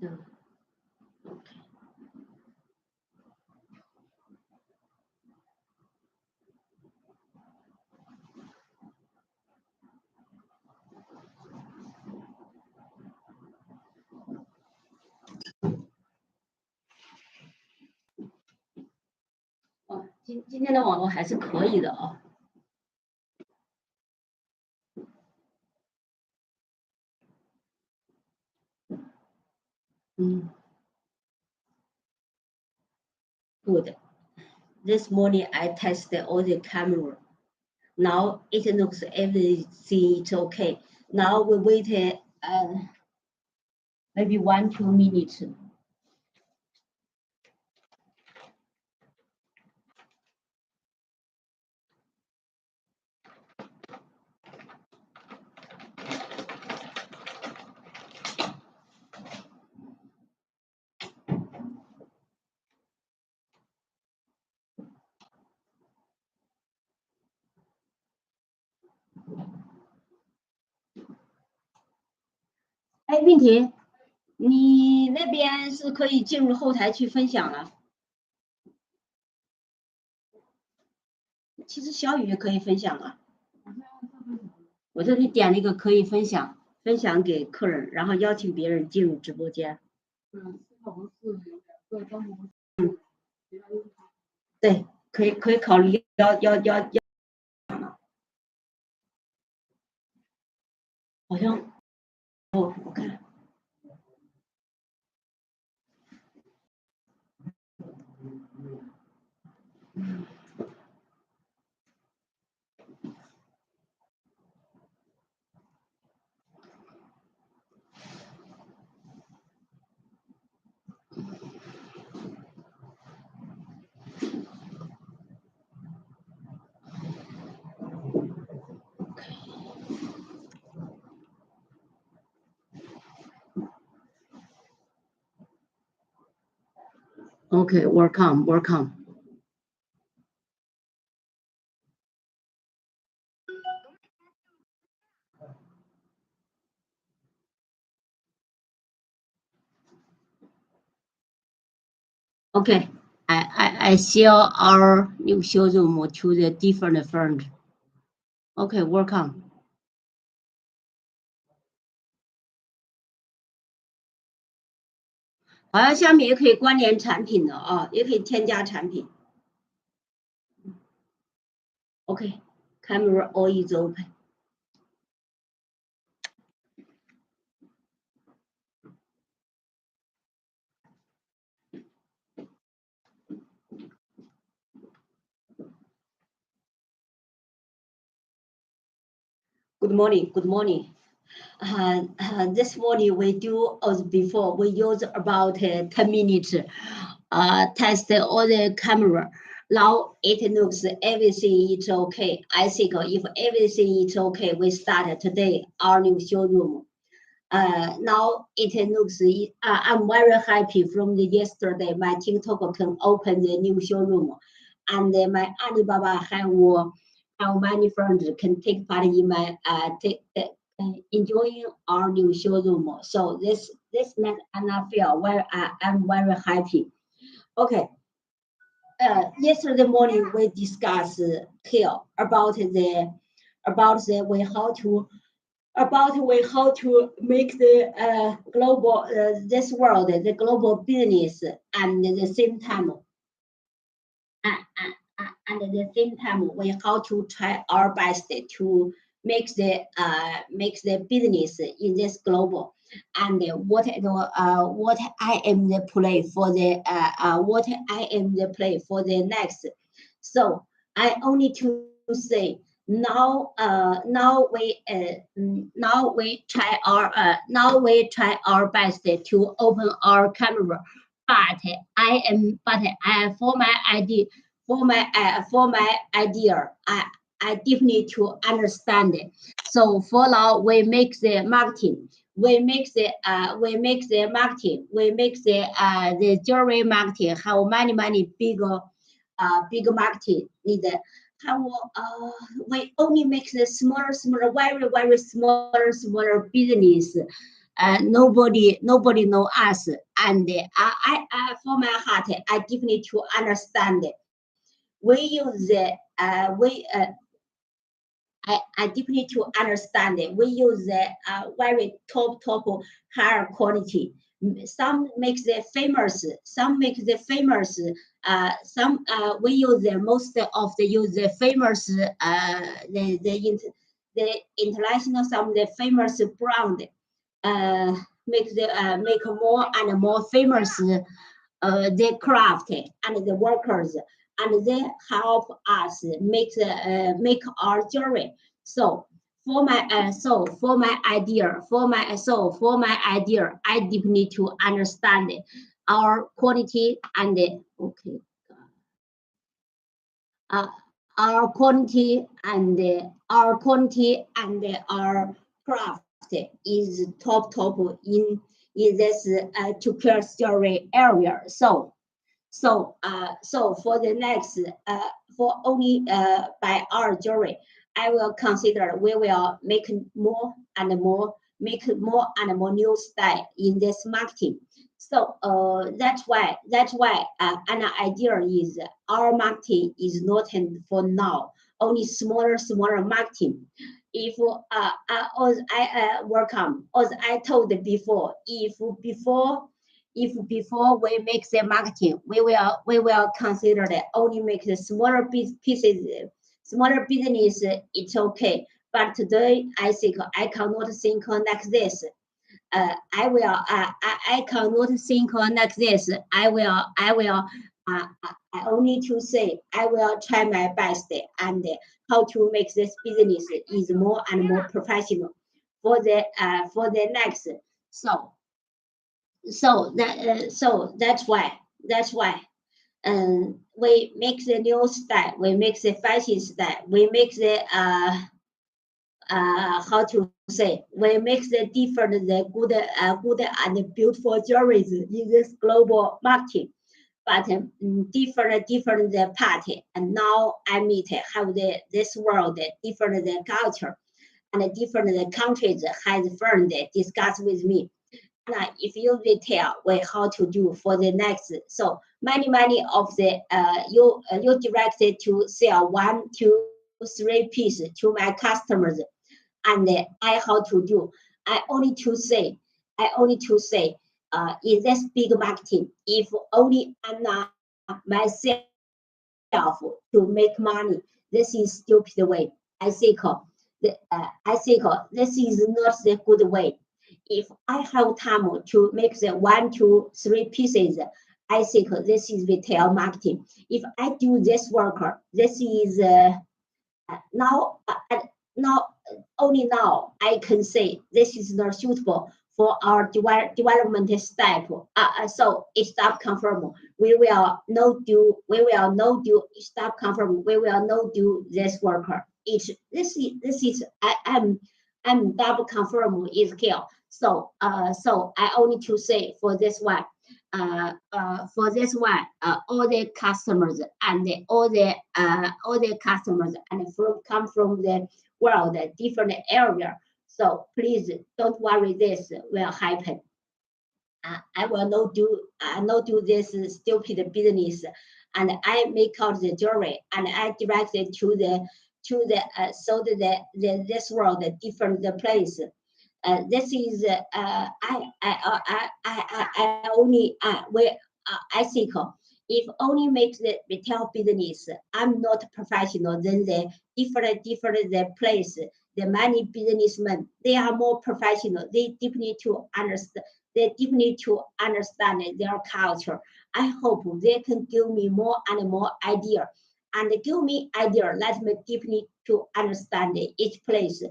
嗯 ，OK。哦，今天的网络还是可以的啊。嗯。Good. This morning I tested all the camera. Now it looks everything is okay. Now we wait maybe 1-2 minutes.哎，韵婷，你那边是可以进入后台去分享了。其实小雨也可以分享啊。我这里点了一个可以分享，分享给客人，然后邀请别人进入直播间。对，可以考虑要，好像我看。Okay, welcome. Okay, I share our new showroom to the different firms. Okay, welcome. 好像下面也可以关联产品的啊，也可以添加产品。Okay, camera all is open. Good morning. This morning we do as before. We use about 10 minutes. Test all the camera. Now it looks everything is okay. I think if everything is okay, we start today our new showroom. Now it looks. I'm very happy from the yesterday. My TikTok can open the new showroom, and my Alibaba have many friends can take part in my enjoying our new showroom. So this makes Anna feel where I'm very happy. Okay. Yesterday morning we discussed here about the way how to make the global this world the global business and at the same time and at the same time we how to try our best to make the business in this global and what I am the play for the what I am the play for the next. So I only to say now we try our best to open our camera, but I for my idea I definitely to understand it. So for now we make the marketing. We make the marketing. We make the jewelry marketing. How many bigger marketing need. How we only make the smaller, very smaller business. Nobody know us, and I for my heart, I definitely to understand. We use I deeply to understand it. We use the very top higher quality. Some makes it famous. Some make the famous. Some we use the most of the use the famous the international some the famous brand make the make more and more famous the craft and the workers, and they help us make our jewelry. So for my idea, for my idea, I deep need to understand our quality and okay, uh, our quality and our craft is top in this Turquoise story area. So for the next, for only by our jewelry, I will consider we will make more and more, new style in this marketing. So that's why an idea is our marketing is not for now, only smaller marketing. If as I welcome, as I told before, if before we make the marketing, we will consider that only make the smaller pieces, smaller business. It's okay. But today I think I cannot think like this. I cannot think like this. I only to say I will try my best and how to make this business is more and more professional for the next. So that's why we make the new style, we make the fashion style, we make the how to say, we make the different the good and beautiful jewelries in this global market. But different the party, and now I meet have the this world different the culture and different the countries has friend discuss with me. If you detail way how to do for the next, so many of the you directed to sell 1 2 3 pieces to my customers, and I how to do. I only to say, in this big marketing, if only Anna myself to make money, this is stupid way. I think this is not the good way. If I have time to make the 1 2 3 pieces, I think this is retail marketing. If I do this worker, this is now now only now I can say this is not suitable for our development step. So it stop confirm. We will no do. We will no do. Stop confirm. We will no do this worker. This is I'm double confirm is kill. So I only to say for this one. All the customers and all the customers and come from the world, different area. So please don't worry, this will happen. I will not do this stupid business, and I make out the jewelry and I direct it to the so the this world different the place. This is I only I think if only make the retail business, I'm not professional. Then the different the place, the many businessmen, they are more professional. They deeply to understand. They deeply to understand their culture. I hope they can give me more and more idea, and give me idea. Let me deeply to understand each place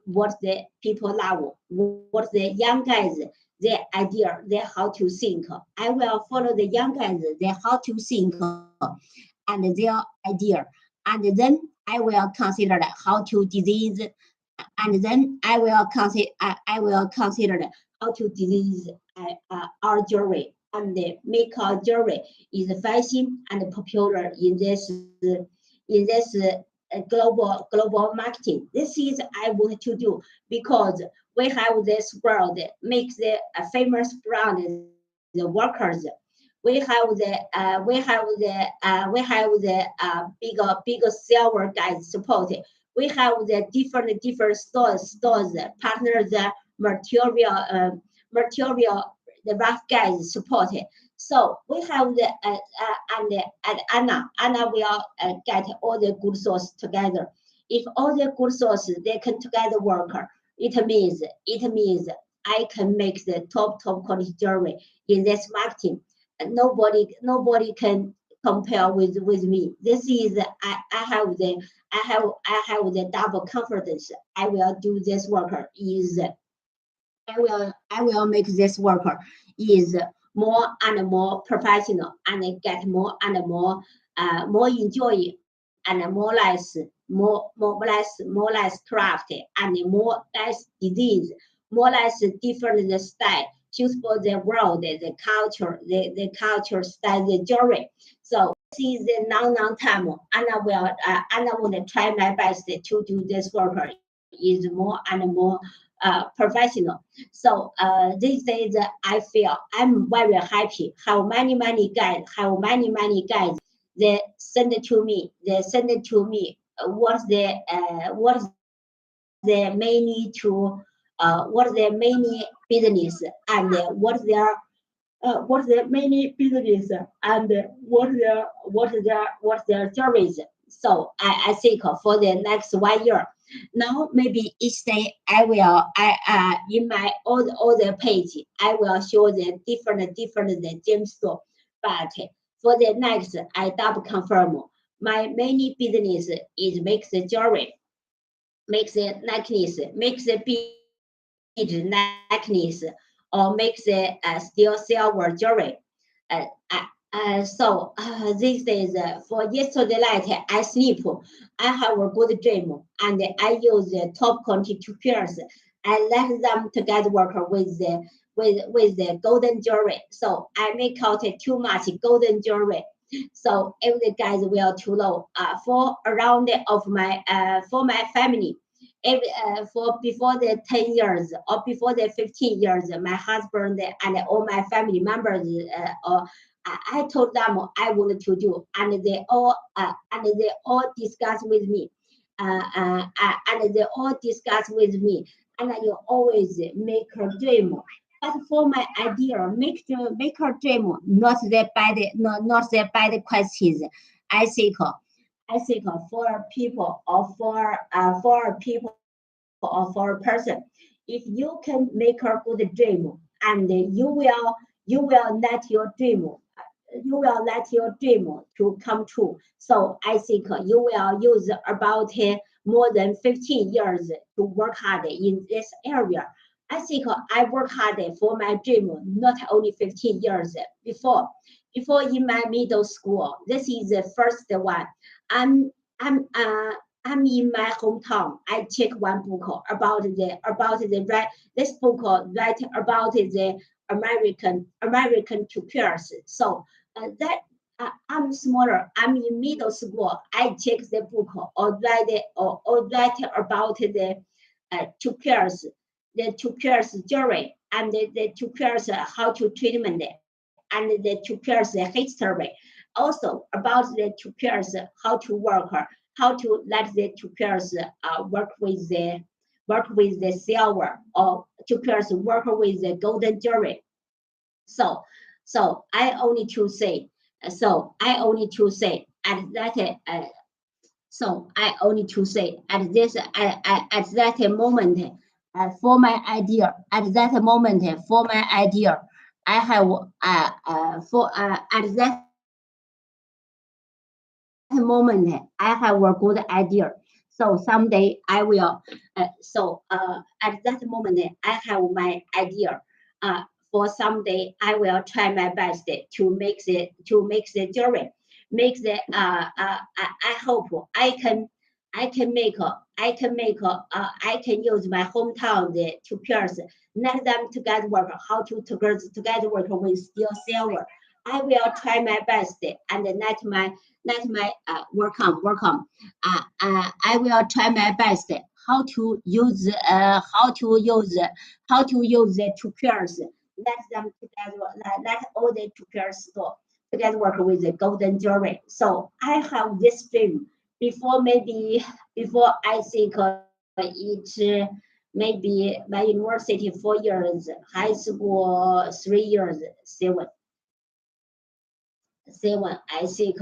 what the people love, what the young guys, their idea, their how to think. I will follow the young guys, their how to think and their idea. And then I will consider how to disease, and then I will consider how to disease our jewelry and make our jewelry is fashion and popular in this global marketing. This is I want to do because we have this world makes the famous brand the workers. We have the seller guys support. We have the different stores partners material the rough guys support. So we have the and Anna will get all the good source together. If all the good sources they can together work, it means I can make the top quality jewelry in this marketing. And nobody can compare with me. This is I have the double confidence. I will do this worker is I will make this worker is more and more professional and get more enjoy and more less craft and more less disease, more less different style suitable the world, the culture style, the jewelry. So this is the long time and I will try my best to do this worker is more and more professional. So these days I feel I'm very happy how many guys they send it to me. They send it to me. What's their main to what's their main business and what's their main business and what's their service. So I think for the next 1 year. Now maybe each day I in my other page I will show the different the gemstone. But for the next I double confirm my main business is makes the jewelry, makes the necklace, makes the bead necklace, or makes the steel silver jewelry. Uh, these days, for yesterday night, I sleep. I have a good dream, and I use the top quality turquoise. I let them together work with the golden jewelry. So I make out too much golden jewelry. So if the guys will too low, for around of my for my family, if for before the 10 years or before the 15 years, my husband and all my family members I told them I wanted to do, and they all discuss with me, and they all discuss with me, and I always make her dream. But for my idea, make her dream, not the bad questions. I think, for people or for people or for a person, if you can make her good dream, and you will let your dream to come true. So I think you will use about more than 15 years to work hard in this area. I think I work hard for my dream not only 15 years before in my middle school. This is the first one. I'm I'm uh, I'm in my hometown. I check one book about the right this book write about the American turquoise. So that I'm smaller. I'm in middle school. I check the book or write about turquoise, the turquoise jewelry and the turquoise how to treatment it, and the turquoise history. Also about the turquoise how to work, how to let the turquoise work with the silver or turquoise work with the golden jewelry. So, so I only to say, at that, I only to say at this, at that moment, for my idea, at that moment, for my idea, I have, for at that moment, I have a good idea. So someday I will. At that moment, I have my idea. For someday, I will try my best to make the jewelry, make the. I hope I can use my hometown to pierce. Let them together work. How to together work with steel silver. I will try my best and let let my welcome. I will try my best how to use the two pairs. Let them together. Let all the two pairs store together work with the golden jewelry. So I have this dream before, maybe before I think maybe my university 4 years, high school 3 years, seven. I think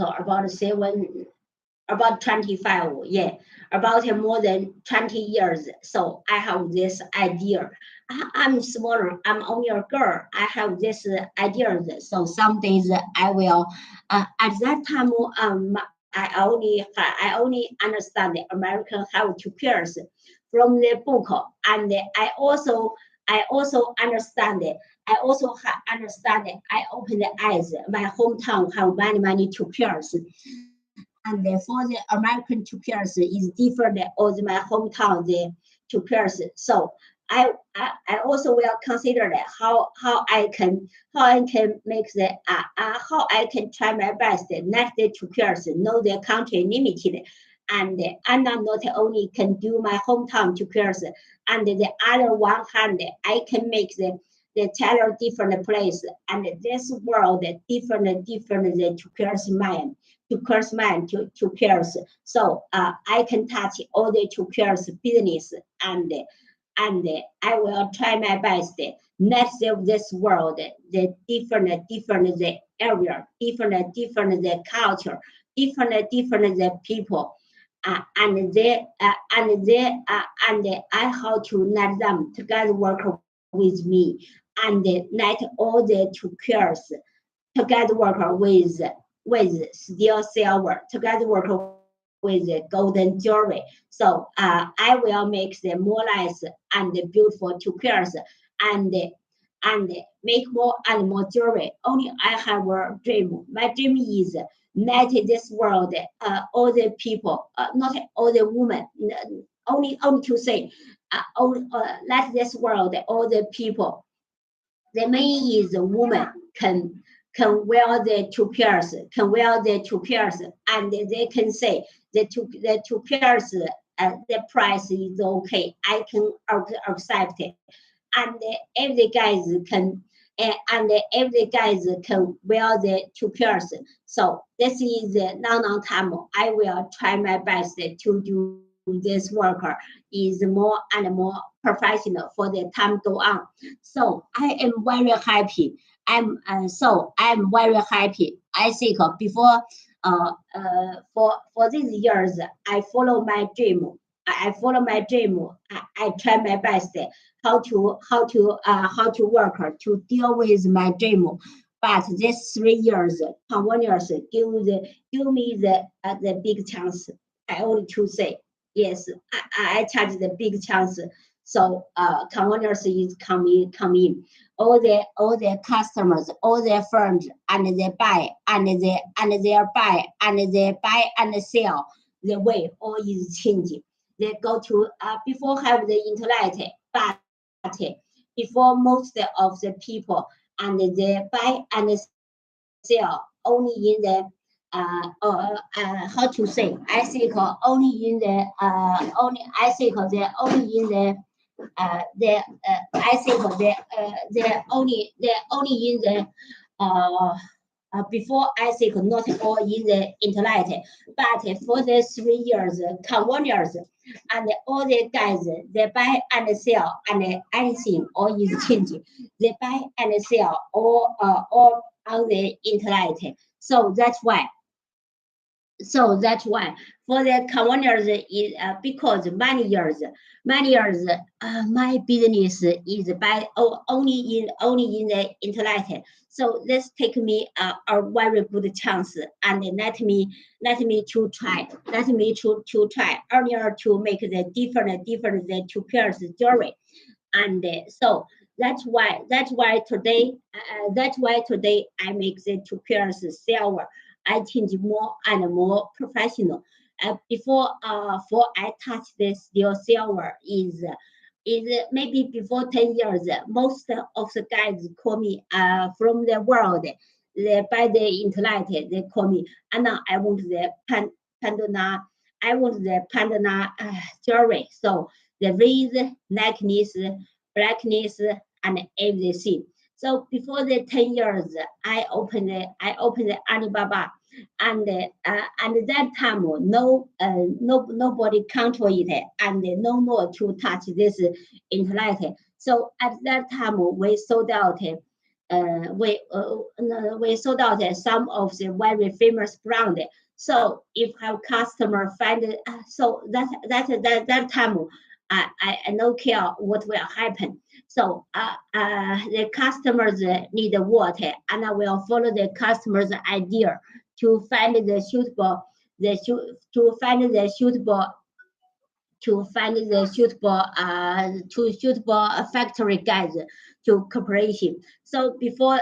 about 25, yeah, about more than 20 years. So I have this idea. I'm smaller, I'm only a girl. I have this idea. So some days I will, at that time, I only understand the American how to pierce from the book. And I also understand it. I also understand it. I open the eyes. My hometown have many two pairs, and for the American two pairs is different of my hometown the two pairs. So I also will consider that how I can make the how I can try my best not the two pairs know the country limited, and I'm not only can do my hometown two pairs, and the other one hand I can make the tailor different place, and this world different the two pairs mind to pairs. So I can touch all the two pairs business, and I will try my best not save this world, the different the area, different the culture, different the people, and I how to let them together work with me, and let all the two pairs together work with steel silver, together work with the golden jewelry. So I will make the more nice and beautiful two pairs, and make more and more jewelry. Only I have a dream. My dream is not this world, all the people, not all the women, only to say, let this world, all the people. The main is the woman can wear the two pairs, and they can say the two pairs, the price is okay. I can accept it, and if the guys can. And if the guys can wear the two pairs, so this is a long time. I will try my best to do this work is more and more professional for the time go on. So I am very happy. I'm very happy. I think before for these years I follow my dream. I follow my dream. I try my best how to work to deal with my dream. But these 3 years, 1 years, give me the big chance. I only to say yes. I charge the big chance. So containers is coming. All the customers, all the firms, and they buy and they buy and sell. The way all is changing. They go to before have the internet, but before most of the people and they buy and sell only in the how to say, I think only in the only I think they only in the I think they only in the uh, before I think not all in the internet, but for the 3 years, 1 years, and all the guys they buy and sell and anything all is changing. They buy and sell all on the internet. So that's why for the containers is because many years my business is by only in the internet. So this take me a very good chance, and let me to try earlier to make the different the two pairs jewelry, and so that's why today I make the two pairs silver. I change more and more professional. Before I touch the steel silver is maybe before 10 years. Most of the guys call me from the world. by the internet, they call me, and now I want the Pandana, I want the Pandana jewelry. So the ring, necklace, blackness, and everything. So before the 10 years, I opened the Alibaba, and that time nobody control it, and no more to touch this internet. So at that time we sold out. We sold out some of the very famous brand. So if our customer find it, so that time I don't care what will happen. So the customers need what, and I will follow the customer's idea to find the suitable, to find the suitable to suitable factory guys to cooperation. So before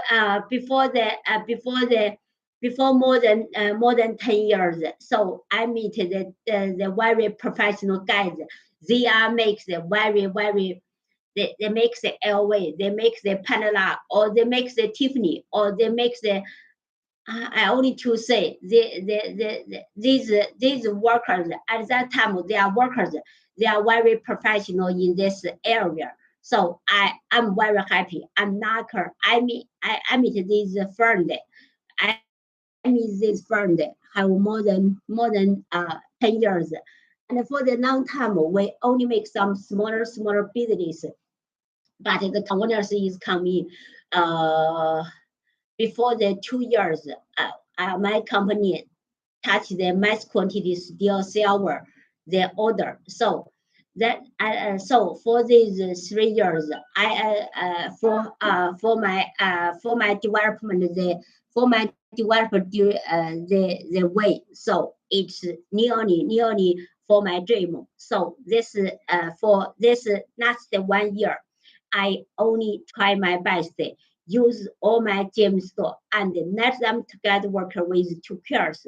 more than 10 years, so I meet the very professional guys. They are makes the very they make the LV, they make the Panela, or they make the Tiffany, or they make the I only to say these workers at that time, they are workers, they are very professional in this area. So I'm very happy. I'm not I meet this friend. I meet this friend have more than 10 years. And for the long time, we only make some smaller business, but the owners is coming before the 2 years, my company touch the mass quantity steel silver, the order. So that so for these 3 years, I for my development the way. So it's nearly for my dream. So this for this last 1 year, I only try my best, use all my gemstone and let them together work with two pairs.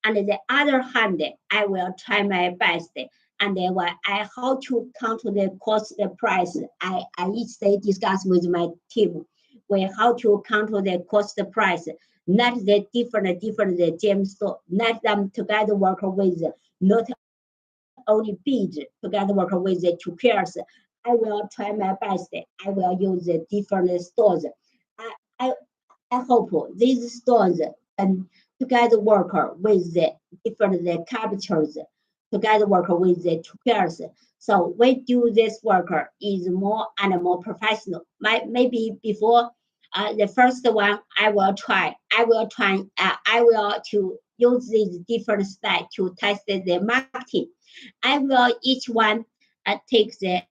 And the other hand, I will try my best. And then when I how to control the cost, the price, I each day discuss with my team where how to control the cost, the price, not the different the gemstone, let them together work with not only beads together work with the two pairs. I will try my best. I will use the different stores. I, I, I hope these stores can together work with the different the captures, together work with the two pairs. So we do this work is more and more professional. Maybe before the first one, I will try. I will to use these different style to test the marketing. I will each one take the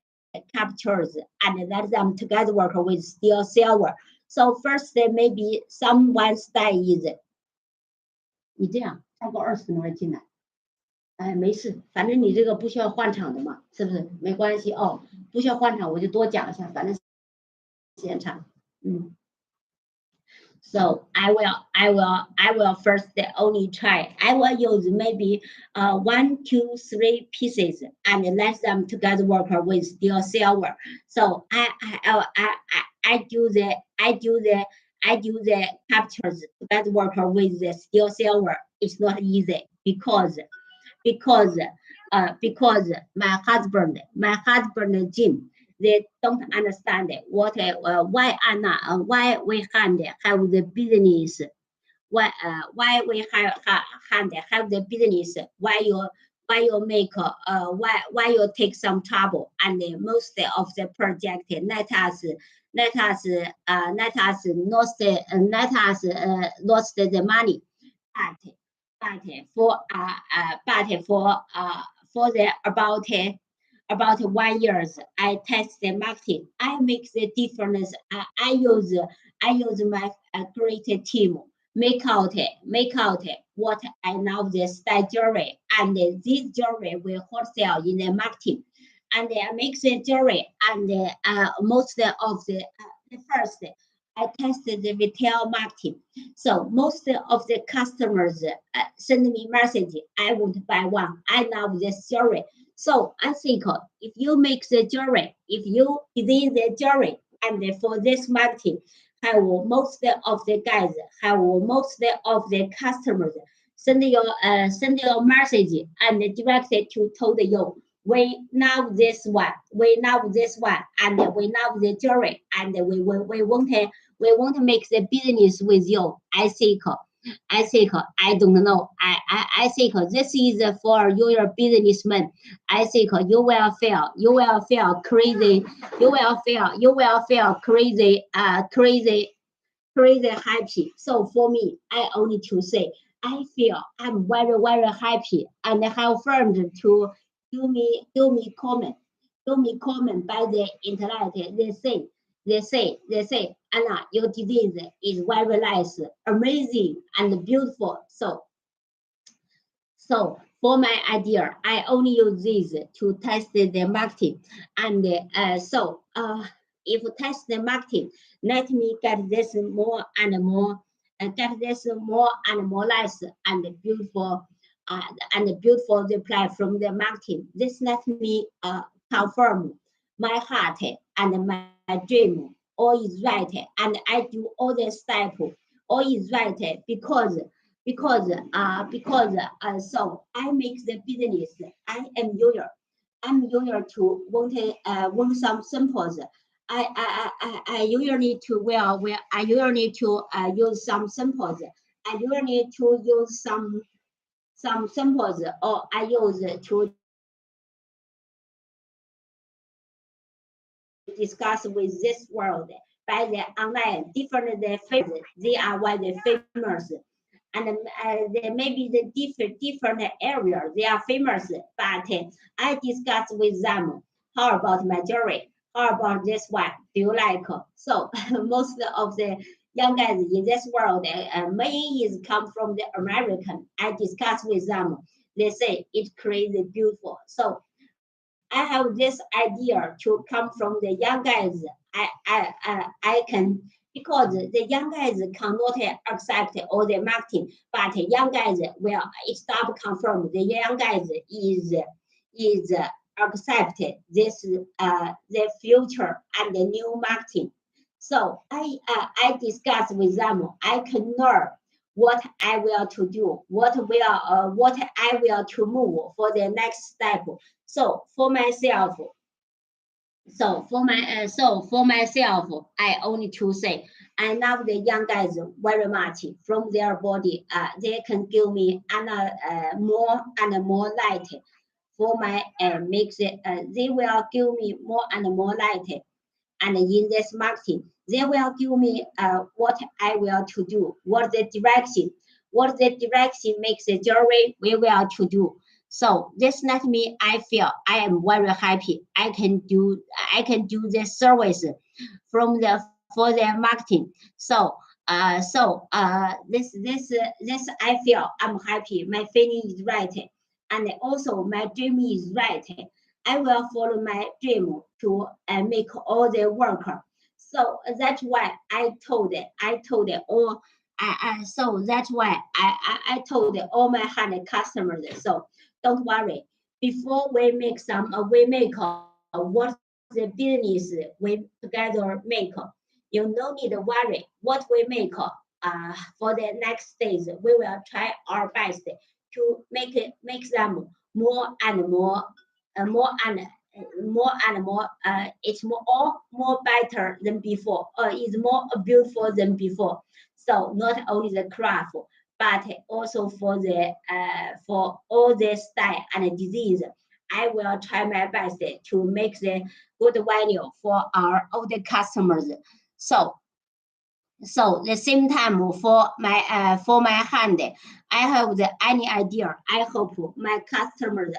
captures and let them together work with steel silver. So first, there may be someone style is 你这样超过20分钟再进来，哎，没事，反正你这个不需要换场的嘛，是不是？没关系哦，不需要换场，我就多讲一下，反正时间长，嗯。So I will first only try. I will use maybe 1, 2, 3 pieces and let them together work with steel silver. So I do the captures together work with the steel silver. It's not easy because my husband Jim, they don't understand what why Anna why we hand have the business, why we have the business, why you make why you take some trouble, and most of the project lost the money, but for the about 1 years, I test the marketing. I make the difference. I use my great team make out what I know the style jewelry, and this jewelry will wholesale in the marketing, and I make the jewelry, and most of the first I tested the retail marketing. So most of the customers send me message. I want buy one. I love this jewelry. So I think if you make the jewelry, if you design the jewelry, and for this marketing, have most of the guys, have most of the customers send your message and direct it to told you we know this one, and we know the jury, and we want to make the business with you. I think I don't know. I think this is for your businessman. I think you will feel crazy. You will feel crazy happy. So for me, I only to say I feel I'm very happy and have friends to do me comment by the internet. They say, Anna, your disease is very nice, amazing, and beautiful. So for my idea, I only use this to test the marketing. And if test the marketing, let me get this more and more, nice uh, and beautiful reply from the marketing. This let me confirm my heart and my dream. All is right, and I do all the step. All is right because so I make the business. I am user. I'm user to want some samples. I usually to well I usually to use some samples. I usually to use some samples, or I use to discuss with this world by the online different the famous. They are why they famous, and they may be the different area they are famous. But I discuss with them. How about my jewelry? How about this one? Do you like? So most of the young guys in this world, many is come from the American. I discuss with them. They say it's crazy beautiful. So I have this idea to come from the young guys. I can, because the young guys cannot accept all the marketing, but young guys will stop confirm. The young guys is accept this the future and the new marketing. So I discuss with them. I can learn what I will to do, what I will to move for the next step. So for myself, for myself, I only to say I love the young guys very much. From their body, they can give me more and more light for my makes it. They will give me more and more light, and in this marketing, they will give me what I will to do, what the direction makes the jewelry we will to do. So this let me I feel I am very happy. I can do this service from the for the marketing. This I feel I'm happy. My feeling is right, and also my dream is right. I will follow my dream to make all the work. So that's why I told all so that's why I told all my 100 customers. So don't worry. Before we make what the business we together make. You no need to worry what we make for the next days. We will try our best to make them more and more, more and more and more. It's more better than before. It's more beautiful than before. So not only the craft, but also for all the style and disease. I will try my best to make the good value for our older customers. So the same time for my hand, I have any idea. I hope my customers,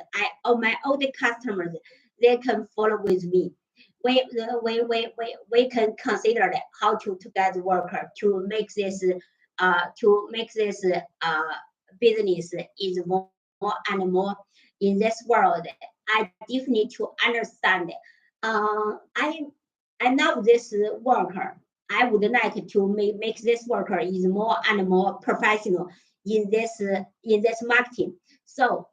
my older customers, they can follow with me. We can consider that how to together work to make this business is more and more in this world. I definitely to understand. I know this worker. I would like to make this worker is more and more professional in this marketing. So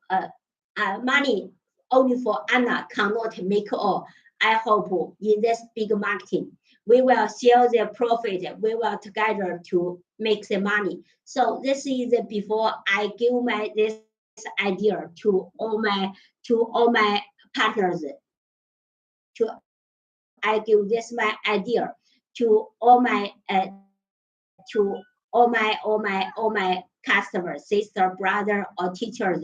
money only for Anna cannot make all. I hope in this big marketing we will share the profit. We will together to make the money. So this is before I give my this idea to all my partners. To I give this my idea to all my customers, sister, brother, or teachers.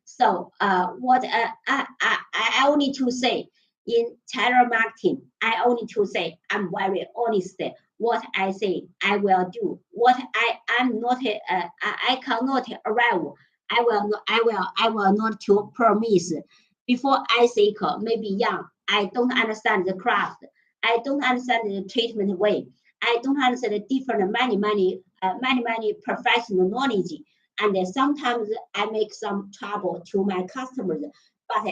So what I only to say in telemarketing, I only to say I'm very honest. What I say I will do. What I'm not I cannot arrive. I will not to promise. Before I say maybe young, I don't understand the craft. I don't understand the treatment way. I don't understand the different many professional knowledge, and sometimes I make some trouble to my customers. But